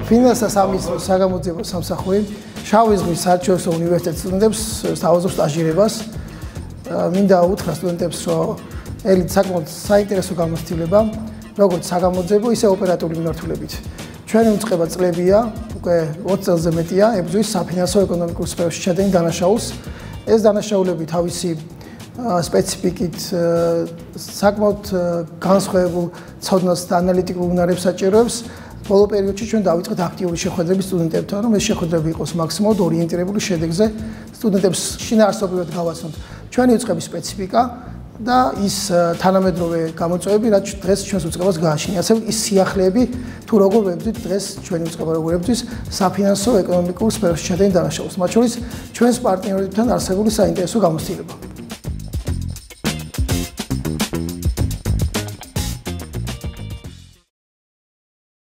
ფინანსთა სამინისტროს საგამოძიებო სამსახური შავი ზღვის საერთაშორისო უნივერსიტეტის სტუდენტებს სთავაზობს სტაჟირებას. მინდა უთხრა სტუდენტებს, რომ ელით საკმაოდ საინტერესო გამოცდილება, როგორც საგამოძიებო, ისე ოპერატიული მიმართულებით. ჩვენი უწყება წლებია, უკვე 20 წელზე მეტია, ებრძვის საფინანსო ეკონომიკურ სფეროში ჩადენილ დანაშაულს. ეს დანაშაულები თავისი სპეციფიკით საკმაოდ განსხვავებულ ცოდნას და ანალიტიკურ უნარებს საჭიროებს. ბოლო პერიოდში ჩვენ დავიწყეთ აქტიური შეხვედრები სტუდენტებთან, რომ ეს შეხვედრები იყოს მაქსიმალურად ორიენტირებული შედეგზე, სტუდენტებს შინაარსობრივად გავაცნოთ ჩვენი უწყების სპეციფიკა და ის თანამედროვე გამოწვევები, რაც დღეს ჩვენს უწყებას გააჩნია. ასევე ის სიახლეები, თუ როგორ ვებრძვით დღეს ჩვენი უწყება როგორ ებრძვის საფინანსო ეკონომიკურ სფეროში ჩადენილ დანაშაულს, მათ შორის ჩვენს პარტნიორებთან არსებული საინტერესო გამოცდილება.